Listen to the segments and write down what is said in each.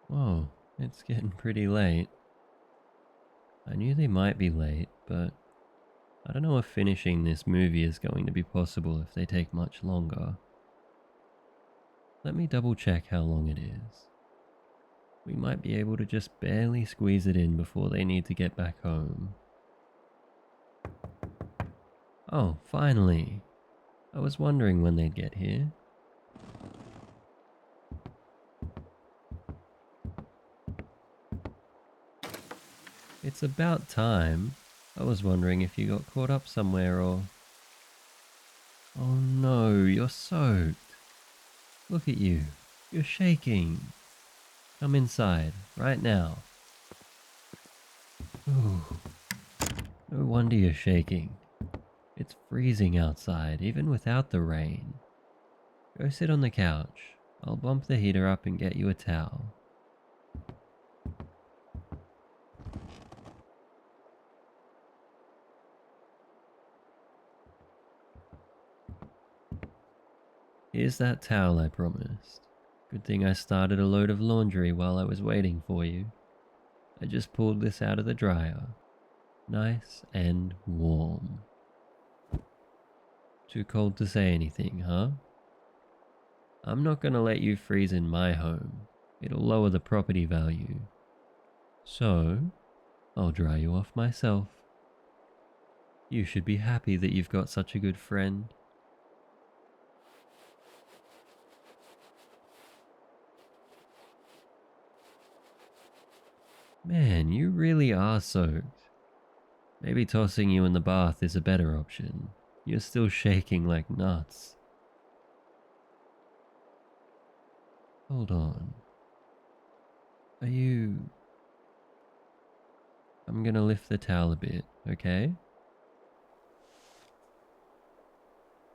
Whoa, it's getting pretty late. I knew they might be late, but I don't know if finishing this movie is going to be possible if they take much longer. Let me double check how long it is. We might be able to just barely squeeze it in before they need to get back home. Oh, finally! I was wondering when they'd get here. It's about time. I was wondering if you got caught up somewhere or... Oh no, you're soaked. Look at you. You're shaking. Come inside, right now. Ooh. No wonder you're shaking. It's freezing outside, even without the rain. Go sit on the couch. I'll bump the heater up and get you a towel. Here's that towel I promised. Good thing I started a load of laundry while I was waiting for you. I just pulled this out of the dryer. Nice and warm. Too cold to say anything, huh? I'm not gonna let you freeze in my home. It'll lower the property value. So, I'll dry you off myself. You should be happy that you've got such a good friend. Man, you really are soaked. Maybe tossing you in the bath is a better option. You're still shaking like nuts. Hold on. Are you... I'm gonna lift the towel a bit, okay?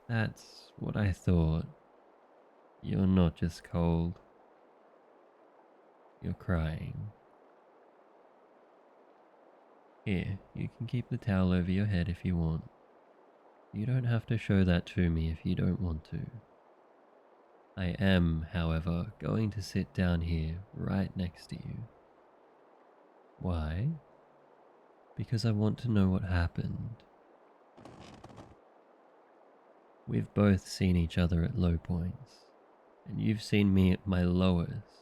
That's what I thought. You're not just cold. You're crying. Here, you can keep the towel over your head if you want. You don't have to show that to me if you don't want to. I am, however, going to sit down here right next to you. Why? Because I want to know what happened. We've both seen each other at low points, and you've seen me at my lowest.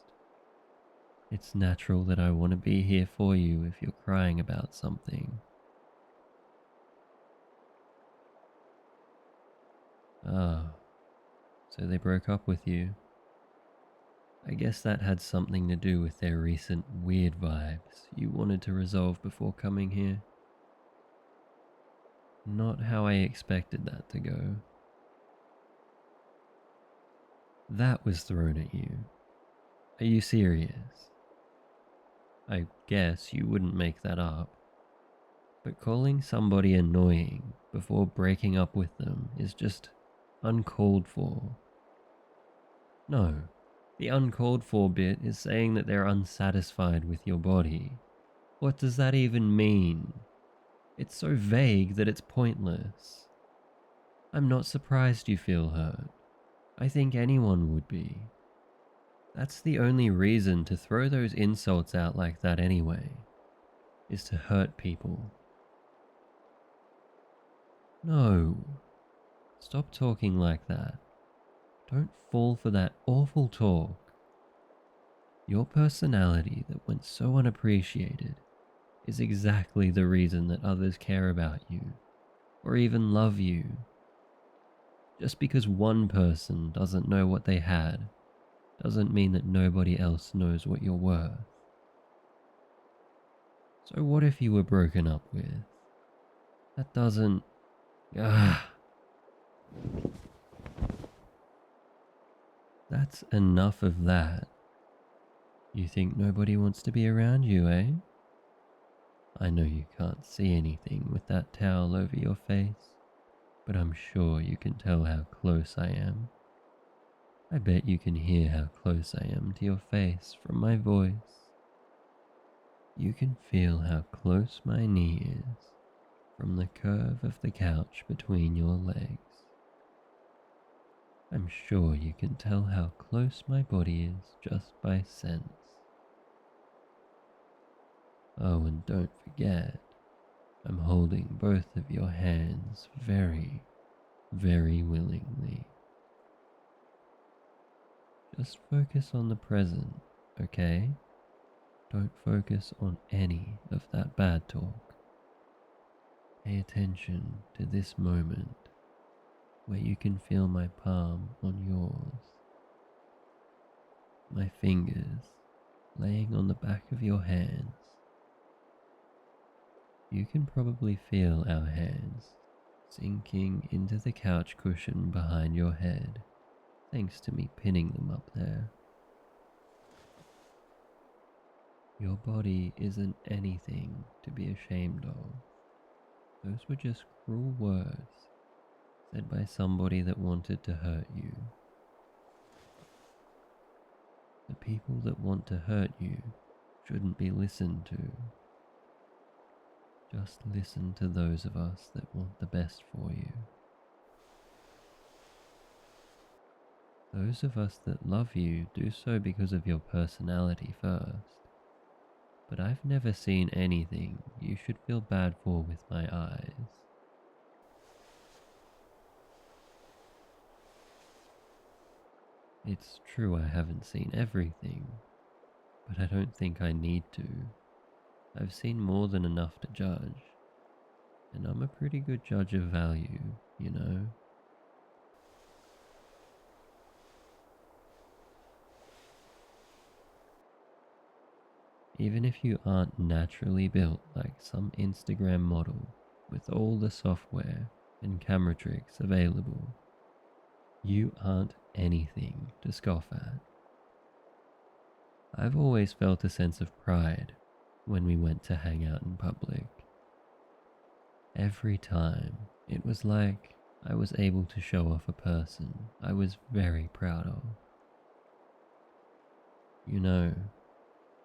It's natural that I want to be here for you if you're crying about something. Ah, so they broke up with you. I guess that had something to do with their recent weird vibes you wanted to resolve before coming here. Not how I expected that to go. That was thrown at you. Are you serious? I guess you wouldn't make that up. But calling somebody annoying before breaking up with them is just uncalled for. No, the uncalled for bit is saying that they're unsatisfied with your body. What does that even mean? It's so vague that it's pointless. I'm not surprised you feel hurt. I think anyone would be. That's the only reason to throw those insults out like that anyway, is to hurt people. No, stop talking like that. Don't fall for that awful talk. Your personality that went so unappreciated is exactly the reason that others care about you, or even love you. Just because one person doesn't know what they had, doesn't mean that nobody else knows what you're worth. So what if you were broken up with? That doesn't... That's enough of that. You think nobody wants to be around you, eh? I know you can't see anything with that towel over your face, but I'm sure you can tell how close I am. I bet you can hear how close I am to your face from my voice. You can feel how close my knee is from the curve of the couch between your legs. I'm sure you can tell how close my body is just by sense. Oh, and don't forget, I'm holding both of your hands very, very willingly. Just focus on the present, okay? Don't focus on any of that bad talk. Pay attention to this moment where you can feel my palm on yours, my fingers laying on the back of your hands. You can probably feel our hands sinking into the couch cushion behind your head, thanks to me pinning them up there. Your body isn't anything to be ashamed of. Those were just cruel words said by somebody that wanted to hurt you. The people that want to hurt you shouldn't be listened to. Just listen to those of us that want the best for you. Those of us that love you do so because of your personality first. But I've never seen anything you should feel bad for with my eyes. It's true I haven't seen everything, but I don't think I need to. I've seen more than enough to judge, and I'm a pretty good judge of value, you know? Even if you aren't naturally built like some Instagram model with all the software and camera tricks available, you aren't anything to scoff at. I've always felt a sense of pride when we went to hang out in public. Every time, it was like I was able to show off a person I was very proud of. You know,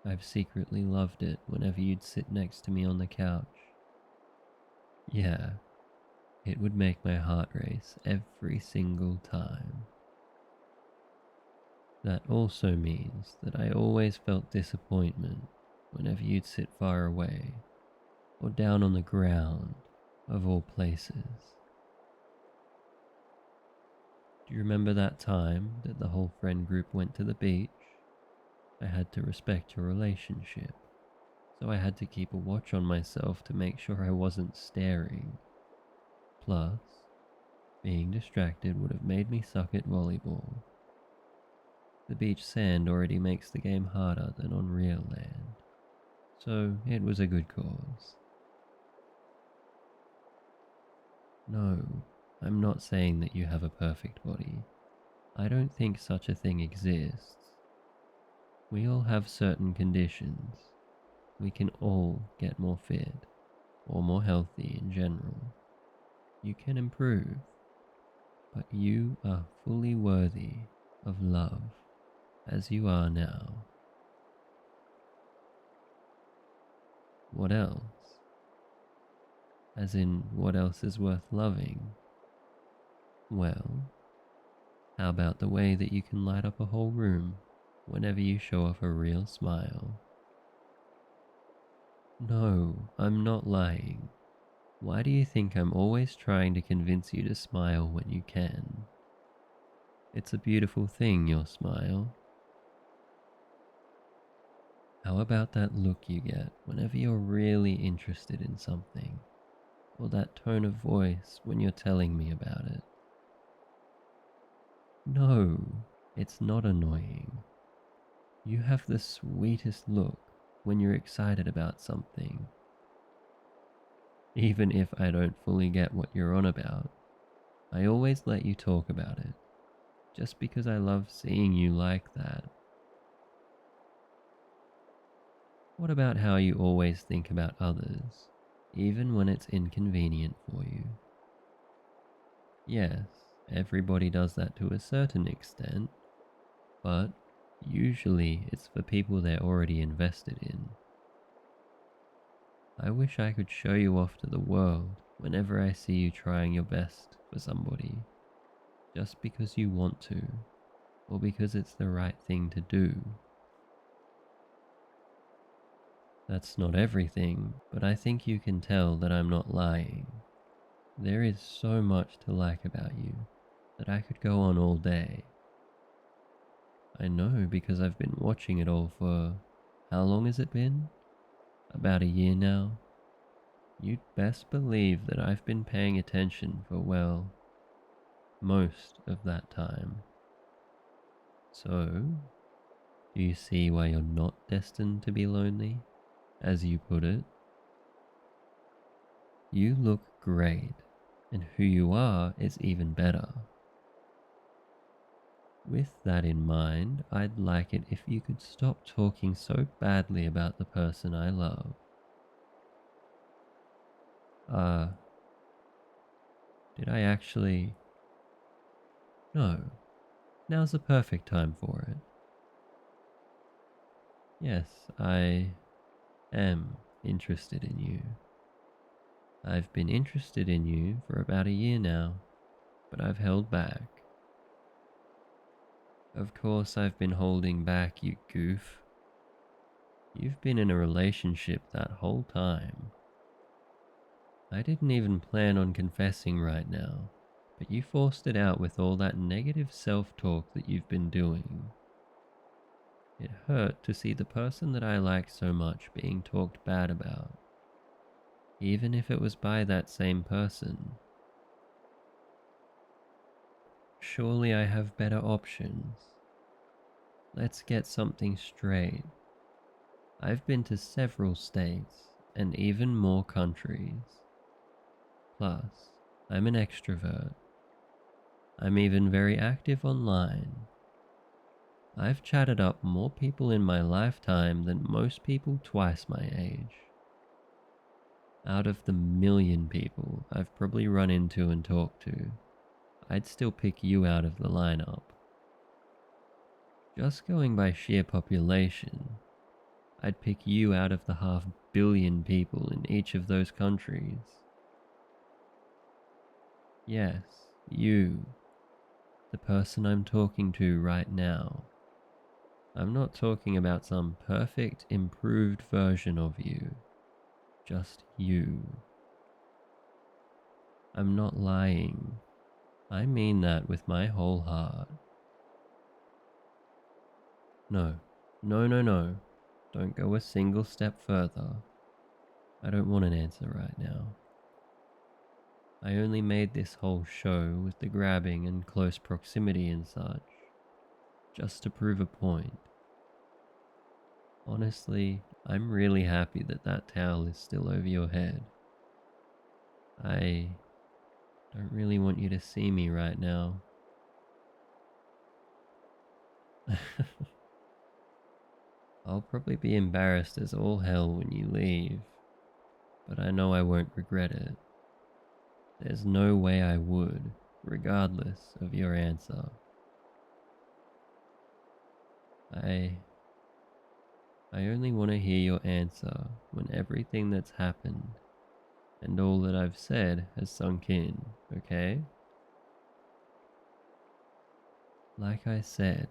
I've secretly loved it whenever you'd sit next to me on the couch. Yeah, it would make my heart race every single time. That also means that I always felt disappointment whenever you'd sit far away or down on the ground, of all places. Do you remember that time that the whole friend group went to the beach? I had to respect your relationship, so I had to keep a watch on myself to make sure I wasn't staring. Plus, being distracted would have made me suck at volleyball. The beach sand already makes the game harder than on real land, so it was a good cause. No, I'm not saying that you have a perfect body. I don't think such a thing exists. We all have certain conditions. We can all get more fit, or more healthy in general. You can improve, but you are fully worthy of love as you are now. What else? As in, what else is worth loving? Well, how about the way that you can light up a whole room whenever you show off a real smile? No, I'm not lying. Why do you think I'm always trying to convince you to smile when you can? It's a beautiful thing, your smile. How about that look you get whenever you're really interested in something? Or that tone of voice when you're telling me about it? No, it's not annoying. You have the sweetest look when you're excited about something. Even if I don't fully get what you're on about, I always let you talk about it, just because I love seeing you like that. What about how you always think about others, even when it's inconvenient for you? Yes, everybody does that to a certain extent, but usually it's for people they're already invested in. I wish I could show you off to the world whenever I see you trying your best for somebody. just because you want to, or because it's the right thing to do. That's not everything, but I think you can tell that I'm not lying. There is so much to like about you that I could go on all day. I know because I've been watching it all for, how long has it been? About a year now. You'd best believe that I've been paying attention for, well, most of that time. So, do you see why you're not destined to be lonely, as you put it? You look great, and who you are is even better. With that in mind, I'd like it if you could stop talking so badly about the person I love. Did I actually? No. Now's the perfect time for it. Yes, I am interested in you. I've been interested in you for about a year now, but I've held back. Of course I've been holding back, you goof. You've been in a relationship that whole time. I didn't even plan on confessing right now, but you forced it out with all that negative self-talk that you've been doing. It hurt to see the person that I like so much being talked bad about, even if it was by that same person. Surely I have better options. Let's get something straight. I've been to several states and even more countries. Plus, I'm an extrovert. I'm even very active online. I've chatted up more people in my lifetime than most people twice my age. Out of the million people I've probably run into and talked to, I'd still pick you out of the lineup. Just going by sheer population, I'd pick you out of the 500 million people in each of those countries. Yes, you, the person I'm talking to right now. I'm not talking about some perfect, improved version of you. Just you. I'm not lying. I mean that with my whole heart. No, no, no, no. Don't go a single step further. I don't want an answer right now. I only made this whole show with the grabbing and close proximity and such, just to prove a point. Honestly, I'm really happy that that towel is still over your head. I don't really want you to see me right now. I'll probably be embarrassed as all hell when you leave, but I know I won't regret it. There's no way I would, regardless of your answer. I only want to hear your answer when everything that's happened and all that I've said has sunk in, okay? Like I said,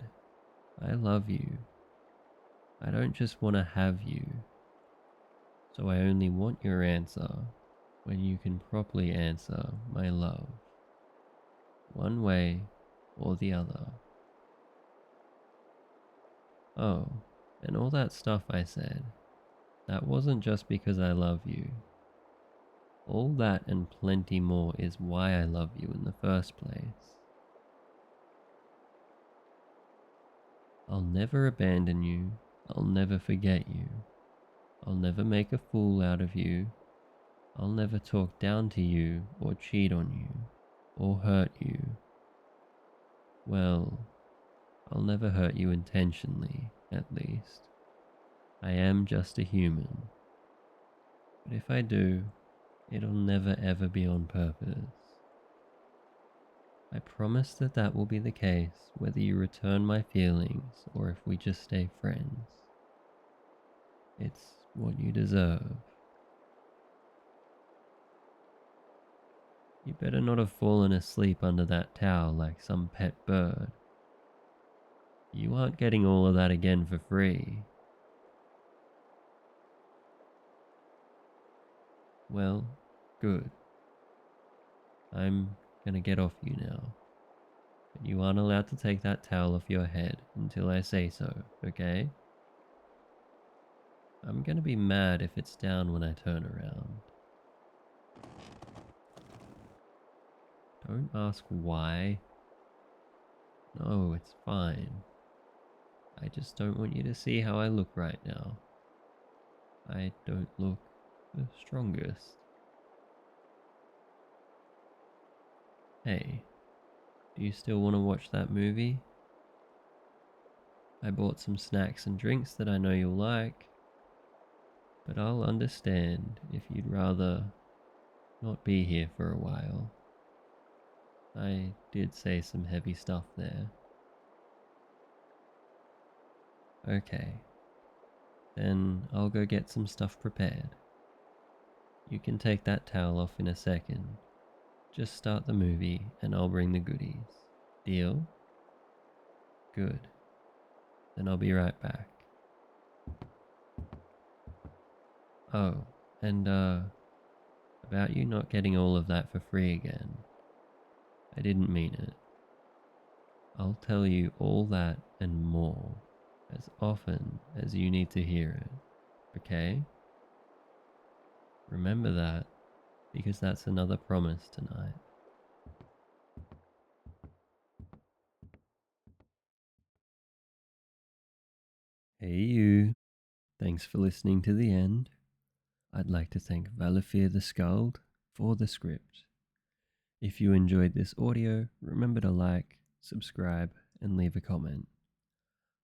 I love you. I don't just want to have you. So I only want your answer when you can properly answer my love. One way or the other. Oh, and all that stuff I said, that wasn't just because I love you. All that and plenty more is why I love you in the first place. I'll never abandon you. I'll never forget you. I'll never make a fool out of you. I'll never talk down to you or cheat on you or hurt you. Well, I'll never hurt you intentionally, at least. I am just a human. But if I do, it'll never ever be on purpose. I promise that that will be the case whether you return my feelings or if we just stay friends. It's what you deserve. You better not have fallen asleep under that towel like some pet bird. You aren't getting all of that again for free. Well, good. I'm gonna get off you now. But you aren't allowed to take that towel off your head until I say so, okay? I'm gonna be mad if it's down when I turn around. Don't ask why. No, it's fine. I just don't want you to see how I look right now. I don't look the strongest. Hey, do you still want to watch that movie? I bought some snacks and drinks that I know you'll like, but I'll understand if you'd rather not be here for a while. I did say some heavy stuff there. Okay, then I'll go get some stuff prepared. You can take that towel off in a second. Just start the movie and I'll bring the goodies. Deal? Good. Then I'll be right back. Oh, and about you not getting all of that for free again. I didn't mean it. I'll tell you all that and more as often as you need to hear it, okay? Remember that, because that's another promise tonight. Hey you, thanks for listening to the end. I'd like to thank Valafir the Skald for the script. If you enjoyed this audio, remember to like, subscribe, and leave a comment.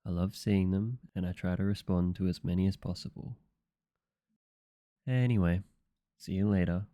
I love seeing them, and I try to respond to as many as possible. Anyway, see you later.